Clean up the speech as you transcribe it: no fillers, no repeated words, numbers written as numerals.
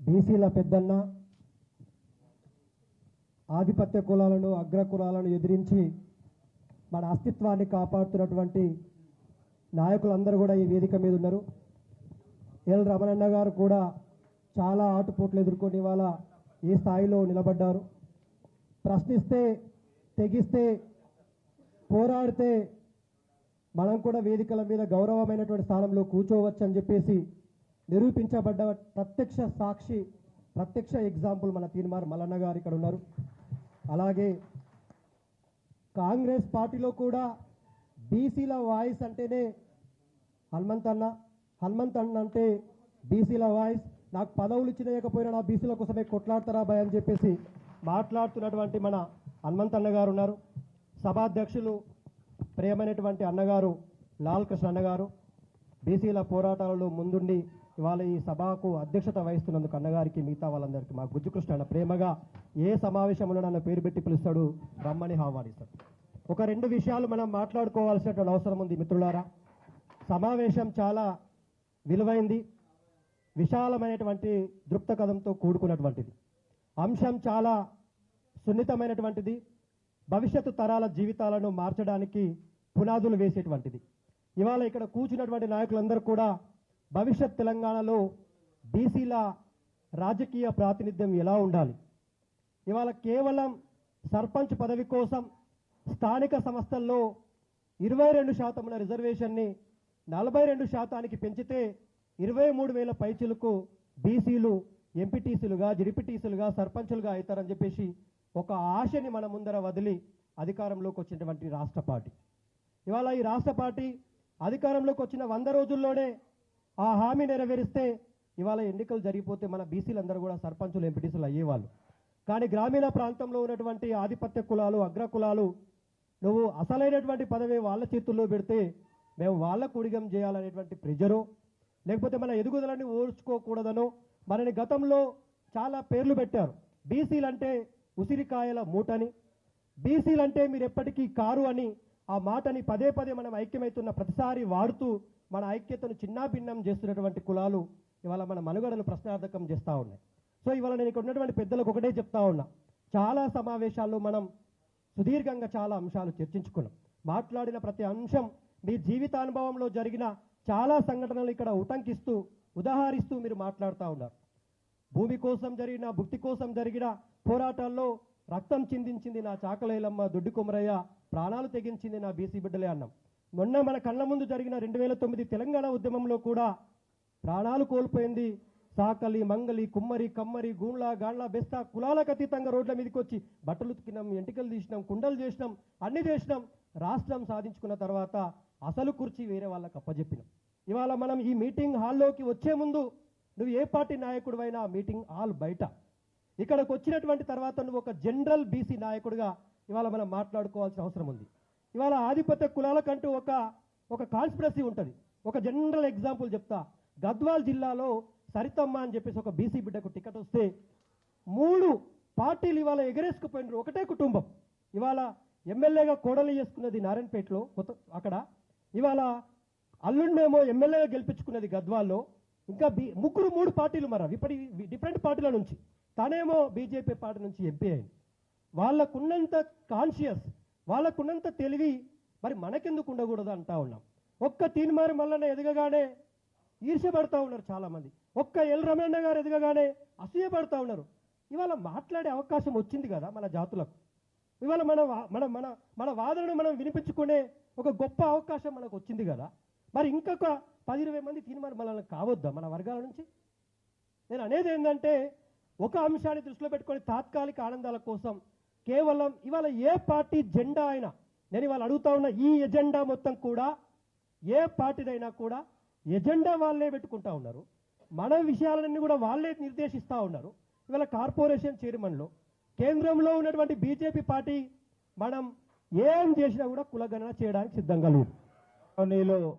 బీసీల పెద్దన్న ఆధిపత్య కులాలను అగ్ర కులాలను ఎదిరించి మన అస్తిత్వాన్ని కాపాడుతున్నటువంటి నాయకులందరూ కూడా ఈ వేదిక మీద ఉన్నారు. ఎల్ రమణన్న గారు కూడా చాలా ఆటుపోట్లు ఎదుర్కొని ఇవాళ ఈ స్థాయిలో నిలబడ్డారు. ప్రశ్నిస్తే, తెగిస్తే, పోరాడితే మనం కూడా వేదికల మీద గౌరవమైనటువంటి స్థానంలో కూర్చోవచ్చు అని చెప్పేసి నిరూపించబడ్డ ప్రత్యక్ష సాక్షి, ప్రత్యక్ష ఎగ్జాంపుల్ మన తీన్మార్ మల్లన్న గారు ఇక్కడ ఉన్నారు. అలాగే కాంగ్రెస్ పార్టీలో కూడా బీసీల వాయిస్ అంటేనే హనుమంత్ అన్న అంటే బీసీల వాయిస్, నాకు పదవులు ఇచ్చినయకపోయినా నా బీసీల కోసమే కొట్లాడతారా భయ్ అని చెప్పేసి మాట్లాడుతున్నటువంటి మన హనుమంత్ అన్న గారు ఉన్నారు. సభాధ్యక్షులు ప్రియమైనటువంటి అన్నగారు లాల్ కృష్ణ అన్నగారు బీసీల పోరాటాలలో ముందుండి ఇవాళ ఈ సభకు అధ్యక్షత వహిస్తున్నందుకు అన్నగారికి, మిగతా వాళ్ళందరికీ మా గుజ్జుకృష్ణ అన్న ప్రేమగా ఏ సమావేశంలో నన్ను పేరు పెట్టి పిలుస్తాడు, రమ్మని ఆహ్వానిస్తాడు. ఒక రెండు విషయాలు మనం మాట్లాడుకోవాల్సినటువంటి అవసరం ఉంది మిత్రులారా. సమావేశం చాలా విలువైంది, విశాలమైనటువంటి దృక్పథంతో కూడుకున్నటువంటిది. అంశం చాలా సున్నితమైనటువంటిది, భవిష్యత్తు తరాల జీవితాలను మార్చడానికి పునాదులు వేసేటువంటిది. ఇవాళ ఇక్కడ కూర్చున్నటువంటి నాయకులందరూ కూడా భవిష్యత్ తెలంగాణలో బీసీల రాజకీయ ప్రాతినిధ్యం ఎలా ఉండాలి, ఇవాళ కేవలం సర్పంచ్ పదవి కోసం స్థానిక సంస్థల్లో 22% రిజర్వేషన్ని 42% పెంచితే 23,000 పైచిలకు బీసీలు ఎంపీటీసీలుగా, జడ్పీటీసీలుగా, సర్పంచులుగా అవుతారని చెప్పేసి ఒక ఆశని మన ముందర వదిలి అధికారంలోకి వచ్చినటువంటి రాష్ట్ర పార్టీ, ఇవాళ ఈ రాష్ట్ర పార్టీ అధికారంలోకి వచ్చిన 100 రోజుల్లోనే ఆ హామీ నెరవేరిస్తే ఇవాళ ఎన్నికలు జరిగిపోతే మన బీసీలందరూ కూడా సర్పంచులు, ఎంపీటీసీలు అయ్యేవాళ్ళు. కానీ గ్రామీణ ప్రాంతంలో ఉన్నటువంటి ఆధిపత్య కులాలు, అగ్ర కులాలు నువ్వు అసలైనటువంటి పదవి వాళ్ళ చేతుల్లో పెడితే మేము వాళ్ళ కుడిగం చేయాలనేటువంటి ప్రెజరో, లేకపోతే మన ఎదుగుదలని ఓర్చుకోకూడదనో మనని గతంలో చాలా పేర్లు పెట్టారు. బీసీలంటే ఉసిరికాయల మూటని, బీసీలంటే మీరు ఎప్పటికీ కారు అని ఆ మాటని పదే పదే మనం ఐక్యమవుతున్న ప్రతిసారి వాడుతూ మన ఐక్యతను చిన్నాభిన్నం చేస్తున్నటువంటి కులాలు ఇవాళ మన మనుగడను ప్రశ్నార్థకం చేస్తూ ఉన్నాయి. సో ఇవాళ నేను ఇక్కడ ఉన్నటువంటి పెద్దలకు ఒకటే చెప్తా ఉన్నా, చాలా సమావేశాల్లో మనం సుదీర్ఘంగా చాలా అంశాలు చర్చించుకున్నాం. మాట్లాడిన ప్రతి అంశం మీ జీవితానుభవంలో జరిగిన చాలా సంఘటనలు ఇక్కడ ఉటంకిస్తూ, ఉదాహరిస్తూ మీరు మాట్లాడుతూ ఉన్నారు. భూమి కోసం జరిగిన, భుక్తి కోసం జరిగిన పోరాటాల్లో రక్తం చిందించింది నా చాకలేలమ్మ, దొడ్డి కొమరయ్య, ప్రాణాలు తెగించింది నా బీసీ బిడ్డలే అన్నాం. మొన్న మన కళ్ళ ముందు జరిగిన 2009 తెలంగాణ ఉద్యమంలో కూడా ప్రాణాలు కోల్పోయింది సాకలి, మంగలి, కుమ్మరి, కమ్మరి, గూండ్ల, గాండ్ల, బెస్తా కులాలకు అతీతంగా రోడ్ల మీదకి వచ్చి బట్టలు ఉతికినాం, ఎంటికలు తీసినాం, కుండలు చేసినాం, అన్ని చేసినాం. రాష్ట్రం సాధించుకున్న తర్వాత అసలు కుర్చీ వేరే వాళ్ళకి అప్పజెప్పినాం. ఇవాళ మనం ఈ మీటింగ్ హాల్లోకి వచ్చే ముందు నువ్వు ఏ పార్టీ నాయకుడివైనా మీటింగ్ హాల్ బయట, ఇక్కడికి వచ్చినటువంటి తర్వాత నువ్వు ఒక జనరల్ బీసీ నాయకుడిగా ఇవాళ మనం మాట్లాడుకోవాల్సిన అవసరం ఉంది. ఇవాళ ఆధిపత్య కులాలకంటూ ఒక కాన్స్పిరసీ ఉంటుంది. ఒక జనరల్ ఎగ్జాంపుల్ చెప్తా. గద్వాల్ జిల్లాలో సరితమ్మ అని చెప్పేసి ఒక బీసీ బిడ్డకు టికెట్ వస్తే 3 పార్టీలు ఇవాళ ఎగరేసుకుపోయినారు. ఒకటే కుటుంబం ఇవాళ ఎమ్మెల్యేగా కోడలు చేసుకున్నది నారాయణపేటలో, అక్కడ ఇవాళ అల్లుండేమో ఎమ్మెల్యేగా గెలిపించుకున్నది గద్వాల్లో. ఇంకా 3 పార్టీలు ఇప్పుడు డిఫరెంట్ పార్టీల నుంచి, తనేమో బీజేపీ పార్టీ నుంచి ఎంపీ అయింది. వాళ్ళకున్నంత కాన్షియస్, వాళ్ళకున్నంత తెలివి మరి మనకెందుకు ఉండకూడదు అంటా ఉన్నాం. ఒక్క తీన్మార్ మల్లన్న ఎదగగానే ఈర్ష్యపడతా ఉన్నారు చాలామంది. ఒక్క ఎల్ రమణన్న గారు ఎదగగానే అసూయపడతా ఉన్నారు. ఇవాళ మాట్లాడే అవకాశం వచ్చింది కదా మన జాతులకు. ఇవాళ మన వాదనను మనం వినిపించుకునే ఒక గొప్ప అవకాశం మనకు వచ్చింది కదా. మరి ఇంకొక 10-20 మంది తీన్మార్ మల్లన్న కావద్దా మన వర్గాల నుంచి? నేను అనేది ఏంటంటే, ఒక అంశాన్ని దృష్టిలో పెట్టుకొని తాత్కాలిక ఆనందాల కోసం కేవలం ఇవాళ ఏ పార్టీ జెండా అయినా, నేను ఇవాళ అడుగుతా ఉన్న ఈ ఎజెండా మొత్తం కూడా ఏ పార్టీదైనా కూడా ఎజెండా వాళ్ళే పెట్టుకుంటా ఉన్నారు. మన విషయాలన్నీ కూడా వాళ్ళే నిర్దేశిస్తూ ఉన్నారు. ఇవాళ కార్పొరేషన్ చైర్మన్లో కేంద్రంలో ఉన్నటువంటి బీజేపీ పార్టీ మనం ఏం చేసినా కూడా కులగణన చేయడానికి సిద్ధంగా లేదు.